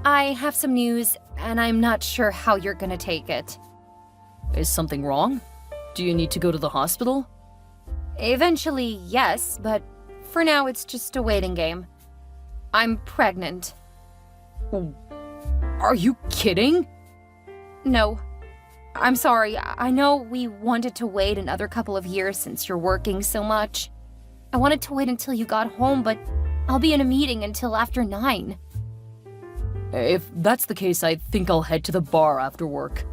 I have some news, and I'm not sure how you're gonna take it. Is something wrong? Do you need to go to the hospital? Eventually, yes, but for now it's just a waiting game. I'm pregnant. Are you kidding? No. I'm sorry, I know we wanted to wait another couple of years since you're working so much. I wanted to wait until you got home, but I'll be in a meeting until after 9. If that's the case, I think I'll head to the bar after work.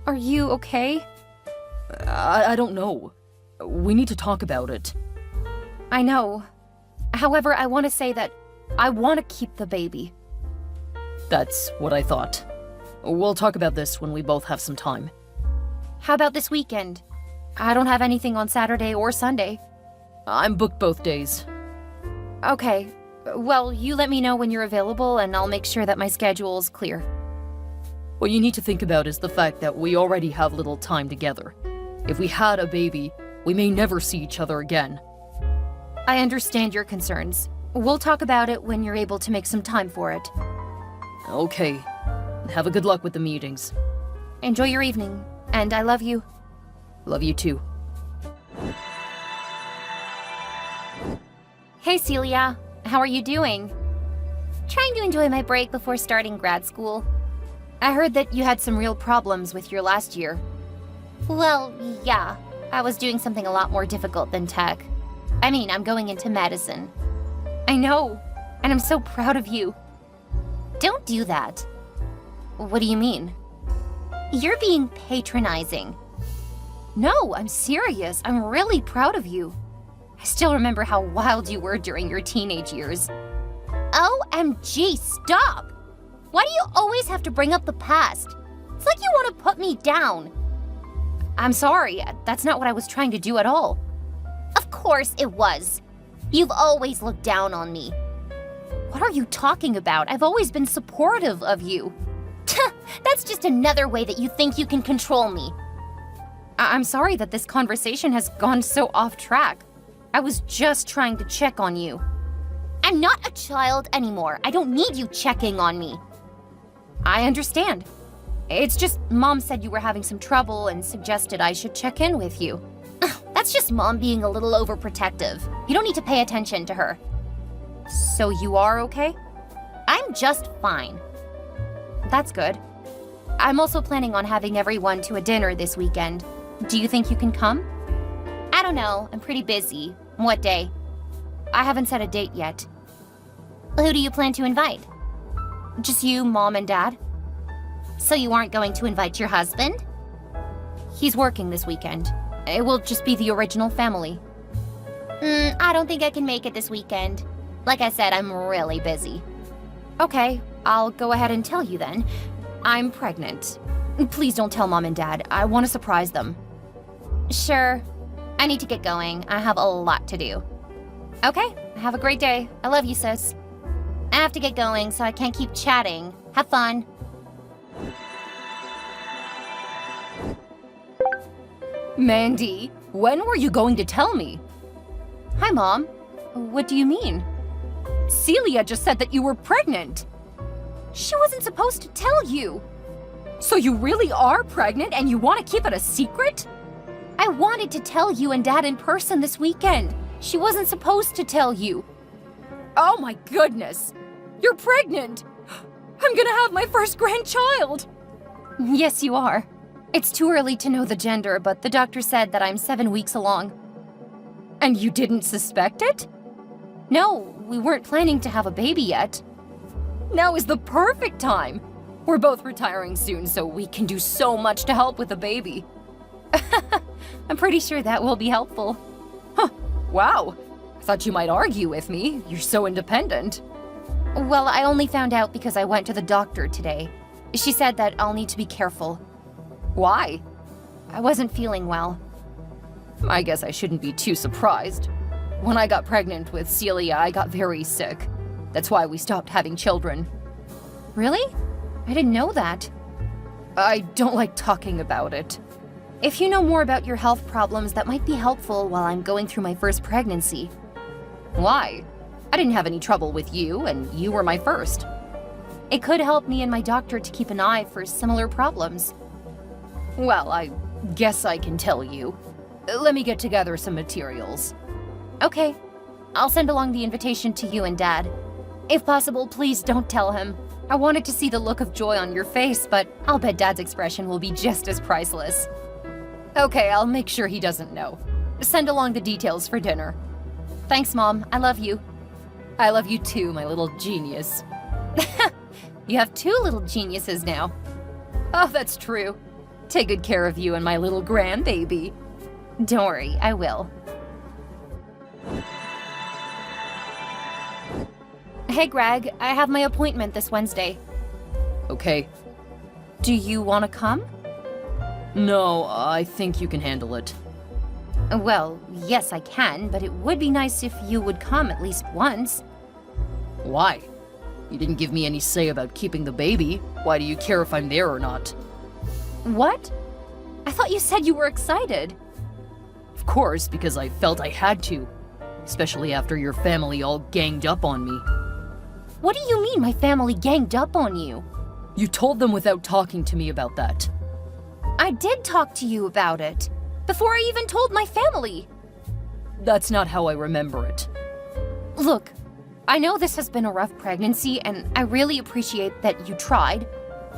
Are you okay? I don't know. We need to talk about it. I know. However, I want to say that I want to keep the baby. That's what I thought. We'll talk about this when we both have some time. How about this weekend? I don't have anything on Saturday or Sunday. I'm booked both days. Okay. Well, you let me know when you're available and I'll make sure that my schedule is clear. What you need to think about is the fact that we already have little time together. If we had a baby, we may never see each other again. I understand your concerns. We'll talk about it when you're able to make some time for it. Okay. Have a good luck with the meetings. Enjoy your evening, and I love you. Love you too. Hey Celia, how are you doing? Trying to enjoy my break before starting grad school. I heard that you had some real problems with your last year. Well, yeah. I was doing something a lot more difficult than tech. I mean, I'm going into medicine. I know, and I'm so proud of you. Don't do that. What do you mean? You're being patronizing. No, I'm serious. I'm really proud of you. I still remember how wild you were during your teenage years. OMG, stop! Why do you always have to bring up the past? It's like you want to put me down. I'm sorry, that's not what I was trying to do at all. Of course it was. You've always looked down on me. What are you talking about? I've always been supportive of you. That's just another way that you think you can control me. I'm sorry that this conversation has gone so off track. I was just trying to check on you. I'm not a child anymore. I don't need you checking on me. I understand. It's just Mom said you were having some trouble and suggested I should check in with you. That's just Mom being a little overprotective. You don't need to pay attention to her. So you are okay? I'm just fine. That's good. I'm also planning on having everyone to a dinner this weekend. Do you think you can come? I don't know. I'm pretty busy. What day? I haven't set a date yet. Who do you plan to invite? Just you, Mom, and Dad? So you aren't going to invite your husband? He's working this weekend. It will just be the original family. I don't think I can make it this weekend. Like I said, I'm really busy. Okay, I'll go ahead and tell you then. I'm pregnant. Please don't tell Mom and Dad. I want to surprise them. Sure. I need to get going. I have a lot to do. Okay, have a great day. I love you, sis. I have to get going, so I can't keep chatting. Have fun. Mandy, when were you going to tell me? Hi, Mom. What do you mean? Celia just said that you were pregnant. She wasn't supposed to tell you. So you really are pregnant and you want to keep it a secret? I wanted to tell you and Dad in person this weekend. She wasn't supposed to tell you. Oh my goodness! You're pregnant! I'm gonna have my first grandchild! Yes, you are. It's too early to know the gender, but the doctor said that I'm 7 weeks along. And you didn't suspect it? No, we weren't planning to have a baby yet. Now is the perfect time! We're both retiring soon, so we can do so much to help with the baby. I'm pretty sure that will be helpful. Huh, wow. I thought you might argue with me. You're so independent. Well, I only found out because I went to the doctor today. She said that I'll need to be careful. Why? I wasn't feeling well. I guess I shouldn't be too surprised. When I got pregnant with Celia, I got very sick. That's why we stopped having children. Really? I didn't know that. I don't like talking about it. If you know more about your health problems, that might be helpful while I'm going through my first pregnancy. Why? I didn't have any trouble with you, and you were my first. It could help me and my doctor to keep an eye for similar problems. Well, I guess I can tell you. Let me get together some materials. Okay, I'll send along the invitation to you and Dad. If possible, please don't tell him. I wanted to see the look of joy on your face, but I'll bet Dad's expression will be just as priceless. Okay, I'll make sure he doesn't know. Send along the details for dinner. Thanks, Mom. I love you. I love you too, my little genius. You have two little geniuses now. Oh, that's true. Take good care of you and my little grandbaby. Don't worry, I will. Hey, Greg, I have my appointment this Wednesday. Okay. Do you want to come? No, I think you can handle it. Well, yes, I can, but it would be nice if you would come at least once. Why? You didn't give me any say about keeping the baby. Why do you care if I'm there or not? What? I thought you said you were excited. Of course, because I felt I had to. Especially after your family all ganged up on me. What do you mean my family ganged up on you? You told them without talking to me about that. I did talk to you about it. Before I even told my family. That's not how I remember it. Look, I know this has been a rough pregnancy, and I really appreciate that you tried,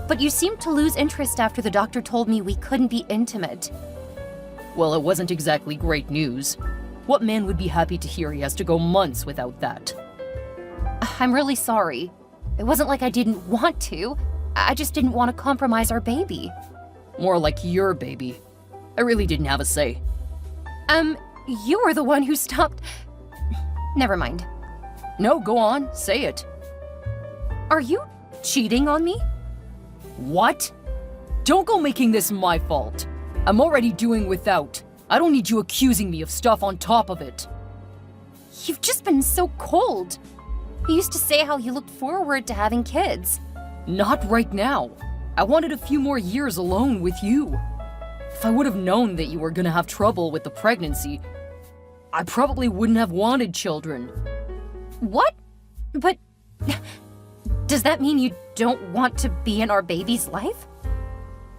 but you seemed to lose interest after the doctor told me we couldn't be intimate. Well, it wasn't exactly great news. What man would be happy to hear he has to go months without that? I'm really sorry. It wasn't like I didn't want to. I just didn't want to compromise our baby. More like your baby. I really didn't have a say. You were the one who stopped... Never mind. No, go on, say it. Are you cheating on me? What? Don't go making this my fault. I'm already doing without. I don't need you accusing me of stuff on top of it. You've just been so cold. You used to say how you looked forward to having kids. Not right now. I wanted a few more years alone with you. If I would have known that you were gonna have trouble with the pregnancy, I probably wouldn't have wanted children. What? But... does that mean you don't want to be in our baby's life?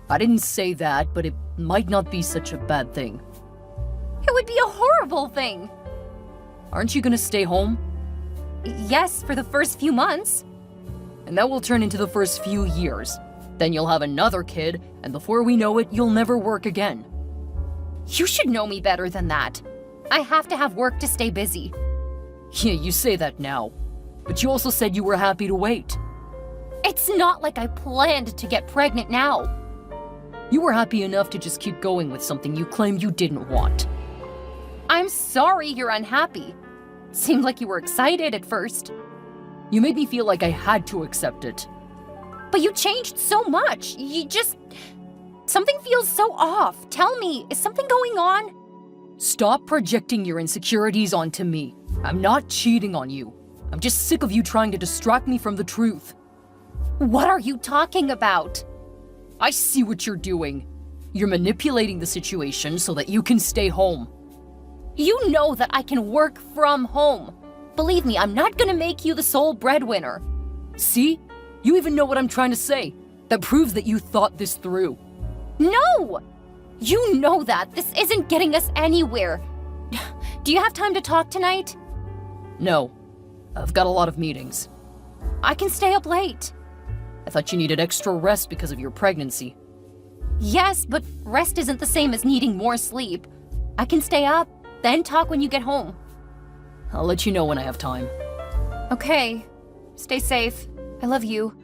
I didn't say that, but it might not be such a bad thing. It would be a horrible thing. Aren't you gonna stay home? Yes, for the first few months. And that will turn into the first few years. Then you'll have another kid, and before we know it, you'll never work again. You should know me better than that. I have to have work to stay busy. Yeah, you say that now. But you also said you were happy to wait. It's not like I planned to get pregnant now. You were happy enough to just keep going with something you claimed you didn't want. I'm sorry you're unhappy. Seemed like you were excited at first. You made me feel like I had to accept it. But you changed so much. Something feels so off. Tell me, is something going on? Stop projecting your insecurities onto me. I'm not cheating on you. I'm just sick of you trying to distract me from the truth. What are you talking about? I see what you're doing. You're manipulating the situation so that you can stay home. You know that I can work from home. Believe me, I'm not gonna make you the sole breadwinner. See? You even know what I'm trying to say. That proves that you thought this through. No! You know that. This isn't getting us anywhere. Do you have time to talk tonight? No. I've got a lot of meetings. I can stay up late. I thought you needed extra rest because of your pregnancy. Yes, but rest isn't the same as needing more sleep. I can stay up, then talk when you get home. I'll let you know when I have time. Okay. Stay safe. I love you.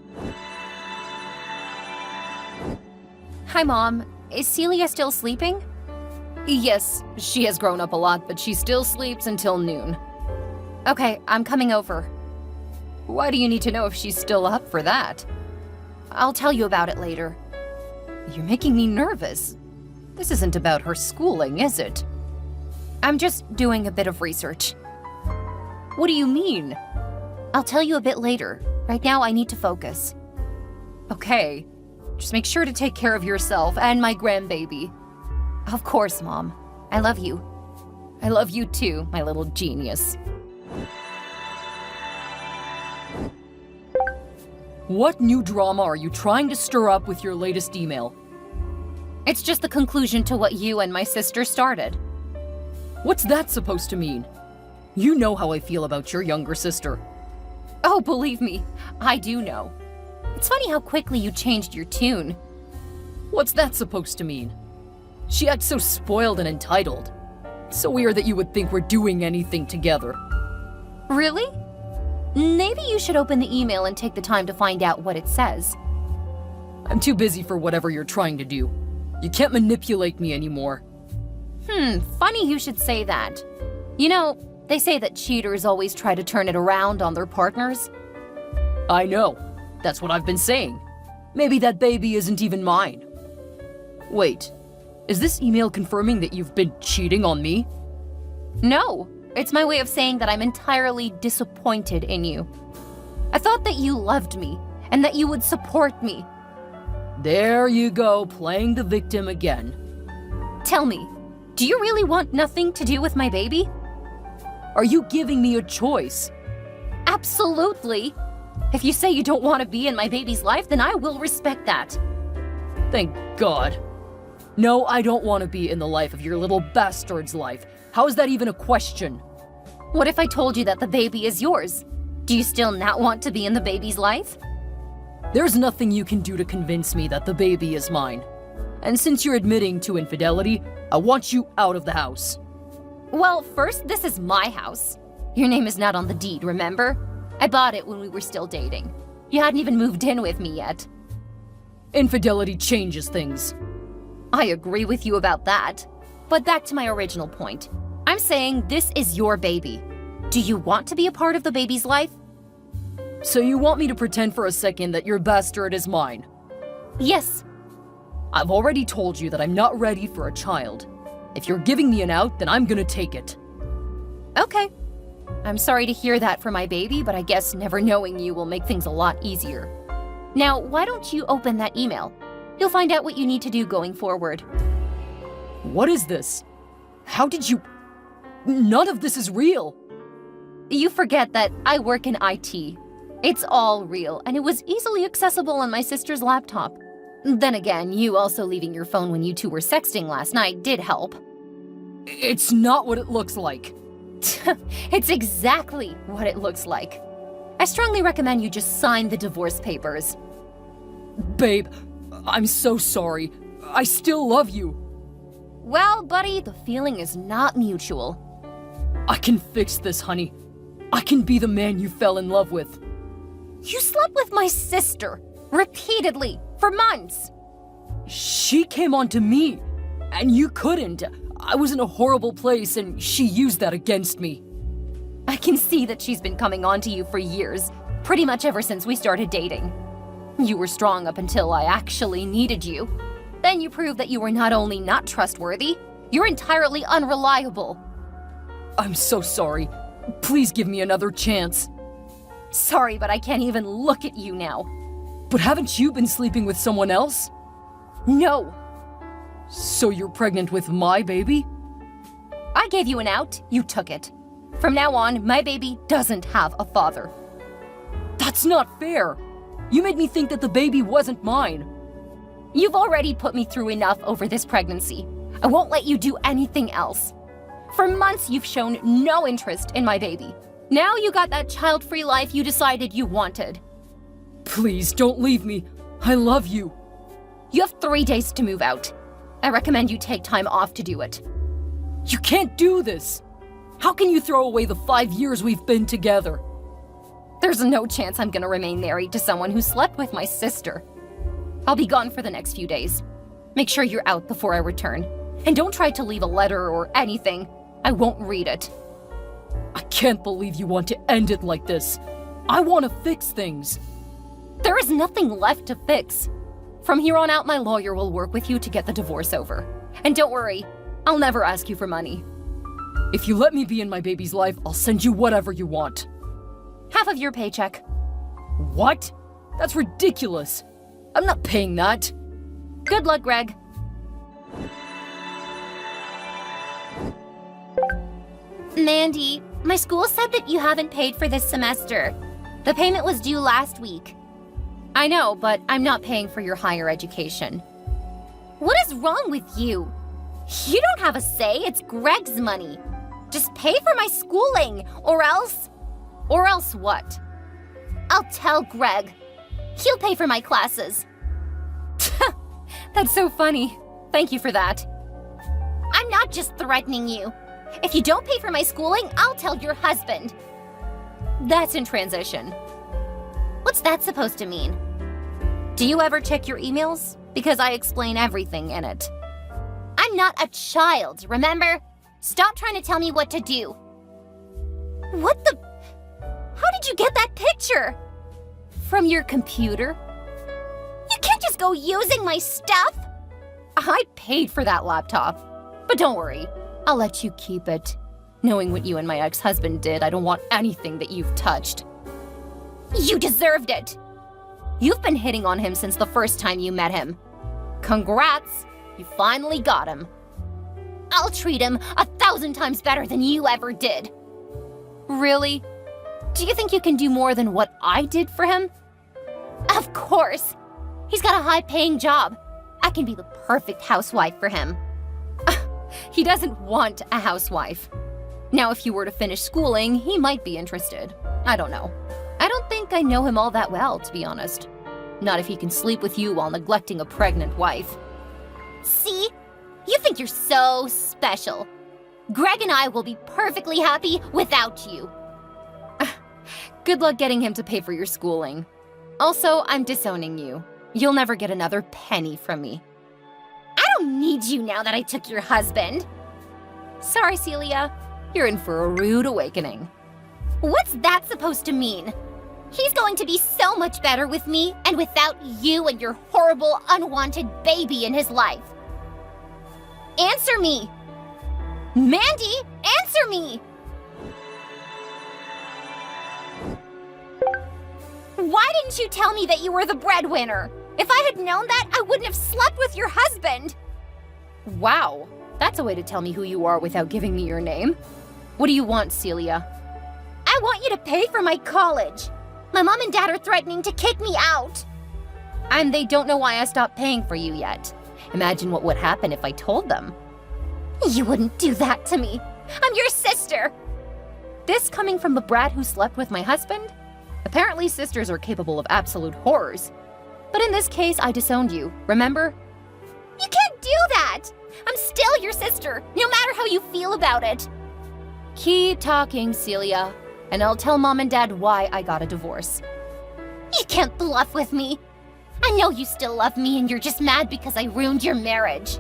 Hi, Mom. Is Celia still sleeping? Yes, she has grown up a lot, but she still sleeps until noon. Okay, I'm coming over. Why do you need to know if she's still up for that? I'll tell you about it later. You're making me nervous. This isn't about her schooling, is it? I'm just doing a bit of research. What do you mean? I'll tell you a bit later. Right now, I need to focus. Okay. Just make sure to take care of yourself and my grandbaby. Of course, Mom. I love you. I love you too, my little genius. What new drama are you trying to stir up with your latest email? It's just the conclusion to what you and my sister started. What's that supposed to mean? You know how I feel about your younger sister. Oh, believe me, I do know. It's funny how quickly you changed your tune. What's that supposed to mean? She acts so spoiled and entitled. It's so weird that you would think we're doing anything together. Really? Maybe you should open the email and take the time to find out what it says. I'm too busy for whatever you're trying to do. You can't manipulate me anymore. Funny you should say that. You know, they say that cheaters always try to turn it around on their partners. I know. That's what I've been saying. Maybe that baby isn't even mine. Wait, is this email confirming that you've been cheating on me? No, it's my way of saying that I'm entirely disappointed in you. I thought that you loved me and that you would support me. There you go, playing the victim again. Tell me, do you really want nothing to do with my baby? Are you giving me a choice? Absolutely. If you say you don't want to be in my baby's life, then I will respect that. Thank God. No, I don't want to be in the life of your little bastard's life. How is that even a question? What if I told you that the baby is yours? Do you still not want to be in the baby's life? There's nothing you can do to convince me that the baby is mine. And since you're admitting to infidelity, I want you out of the house. Well, first, this is my house. Your name is not on the deed, remember? I bought it when we were still dating. You hadn't even moved in with me yet. Infidelity changes things. I agree with you about that. But back to my original point. I'm saying this is your baby. Do you want to be a part of the baby's life? So you want me to pretend for a second that your bastard is mine? Yes. I've already told you that I'm not ready for a child. If you're giving me an out, then I'm gonna take it. Okay. I'm sorry to hear that for my baby, but I guess never knowing you will make things a lot easier. Now, why don't you open that email? You'll find out what you need to do going forward. What is this? How did you... None of this is real. You forget that I work in IT. It's all real, and it was easily accessible on my sister's laptop. Then again, you also leaving your phone when you two were sexting last night did help. It's not what it looks like. It's exactly what it looks like. I strongly recommend you just sign the divorce papers. Babe, I'm so sorry. I still love you. Well, buddy, the feeling is not mutual. I can fix this, honey. I can be the man you fell in love with. You slept with my sister, repeatedly, for months. She came on to me, and you couldn't. I was in a horrible place, and she used that against me. I can see that she's been coming on to you for years, pretty much ever since we started dating. You were strong up until I actually needed you. Then you proved that you were not only not trustworthy, you're entirely unreliable. I'm so sorry. Please give me another chance. Sorry, but I can't even look at you now. But haven't you been sleeping with someone else? No. So you're pregnant with my baby? I gave you an out, you took it. From now on, my baby doesn't have a father. That's not fair. You made me think that the baby wasn't mine. You've already put me through enough over this pregnancy. I won't let you do anything else. For months, you've shown no interest in my baby. Now you got that child-free life you decided you wanted. Please, don't leave me. I love you. You have 3 days to move out. I recommend you take time off to do it. You can't do this. How can you throw away the 5 years we've been together? There's no chance I'm gonna remain married to someone who slept with my sister. I'll be gone for the next few days. Make sure you're out before I return. And don't try to leave a letter or anything. I won't read it. I can't believe you want to end it like this. I want to fix things. There is nothing left to fix. From here on out, my lawyer will work with you to get the divorce over. And don't worry, I'll never ask you for money. If you let me be in my baby's life, I'll send you whatever you want. Half of your paycheck. What? That's ridiculous. I'm not paying that. Good luck, Greg. Mandy, my school said that you haven't paid for this semester. The payment was due last week. I know, but I'm not paying for your higher education. What is wrong with you? You don't have a say, it's Greg's money. Just pay for my schooling, or else... Or else what? I'll tell Greg. He'll pay for my classes. That's so funny. Thank you for that. I'm not just threatening you. If you don't pay for my schooling, I'll tell your husband. That's in transition. What's that supposed to mean? Do you ever check your emails? Because I explain everything in it. I'm not a child, remember? Stop trying to tell me what to do. What the... How did you get that picture? From your computer? You can't just go using my stuff! I paid for that laptop. But don't worry, I'll let you keep it. Knowing what you and my ex-husband did, I don't want anything that you've touched. You deserved it! You've been hitting on him since the first time you met him. Congrats! You finally got him. I'll treat him 1,000 times better than you ever did. Really? Do you think you can do more than what I did for him? Of course! He's got a high-paying job. I can be the perfect housewife for him. He doesn't want a housewife. Now, if you were to finish schooling, he might be interested. I don't know. I don't think I know him all that well, to be honest. Not if he can sleep with you while neglecting a pregnant wife. See? You think you're so special. Greg and I will be perfectly happy without you. Good luck getting him to pay for your schooling. Also, I'm disowning you. You'll never get another penny from me. I don't need you now that I took your husband. Sorry, Celia. You're in for a rude awakening. What's that supposed to mean? He's going to be so much better with me and without you and your horrible, unwanted baby in his life. Answer me! Mandy, answer me! Why didn't you tell me that you were the breadwinner? If I had known that, I wouldn't have slept with your husband. Wow, that's a way to tell me who you are without giving me your name. What do you want, Celia? I want you to pay for my college. My mom and dad are threatening to kick me out. And they don't know why I stopped paying for you yet. Imagine what would happen if I told them. You wouldn't do that to me. I'm your sister. This coming from the brat who slept with my husband? Apparently sisters are capable of absolute horrors. But in this case, I disowned you, remember? You can't do that! I'm still your sister, no matter how you feel about it. Keep talking, Celia, and I'll tell Mom and Dad why I got a divorce. You can't bluff with me. I know you still love me and you're just mad because I ruined your marriage.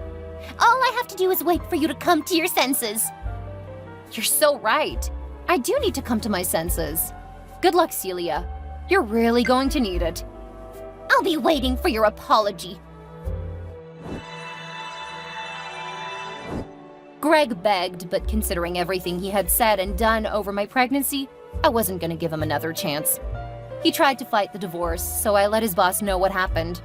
All I have to do is wait for you to come to your senses. You're so right. I do need to come to my senses. Good luck, Celia. You're really going to need it. I'll be waiting for your apology. Greg begged, but considering everything he had said and done over my pregnancy, I wasn't going to give him another chance. He tried to fight the divorce, so I let his boss know what happened.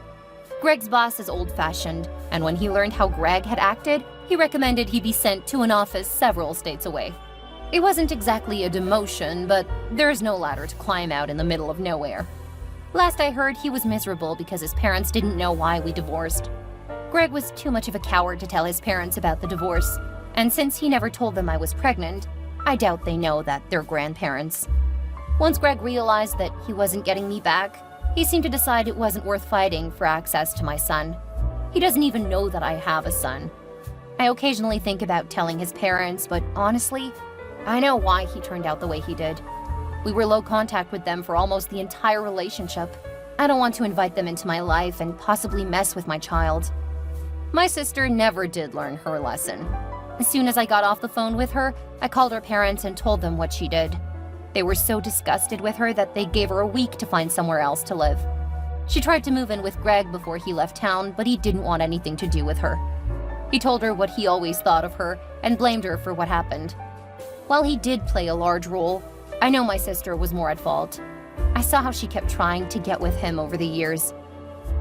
Greg's boss is old-fashioned, and when he learned how Greg had acted, he recommended he be sent to an office several states away. It wasn't exactly a demotion, but there's no ladder to climb out in the middle of nowhere. Last I heard, he was miserable because his parents didn't know why we divorced. Greg was too much of a coward to tell his parents about the divorce, and since he never told them I was pregnant, I doubt they know that they're grandparents. Once Greg realized that he wasn't getting me back, he seemed to decide it wasn't worth fighting for access to my son. He doesn't even know that I have a son. I occasionally think about telling his parents, but honestly, I know why he turned out the way he did. We were low contact with them for almost the entire relationship. I don't want to invite them into my life and possibly mess with my child. My sister never did learn her lesson. As soon as I got off the phone with her, I called her parents and told them what she did. They were so disgusted with her that they gave her a week to find somewhere else to live. She tried to move in with Greg before he left town, but he didn't want anything to do with her. He told her what he always thought of her and blamed her for what happened. While he did play a large role, I know my sister was more at fault. I saw how she kept trying to get with him over the years.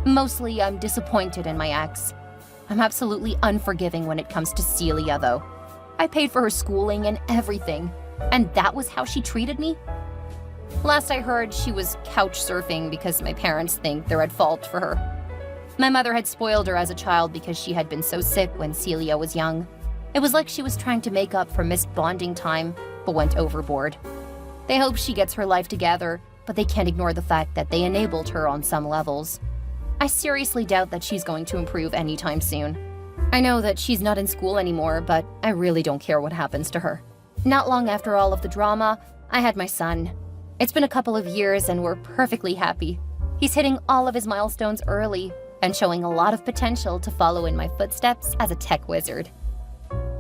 Mostly, I'm disappointed in my ex. I'm absolutely unforgiving when it comes to Celia, though. I paid for her schooling and everything, and that was how she treated me? Last I heard, she was couch surfing because my parents think they're at fault for her. My mother had spoiled her as a child because she had been so sick when Celia was young. It was like she was trying to make up for missed bonding time, but went overboard. They hope she gets her life together, but they can't ignore the fact that they enabled her on some levels. I seriously doubt that she's going to improve anytime soon. I know that she's not in school anymore, but I really don't care what happens to her. Not long after all of the drama, I had my son. It's been a couple of years and we're perfectly happy. He's hitting all of his milestones early and showing a lot of potential to follow in my footsteps as a tech wizard.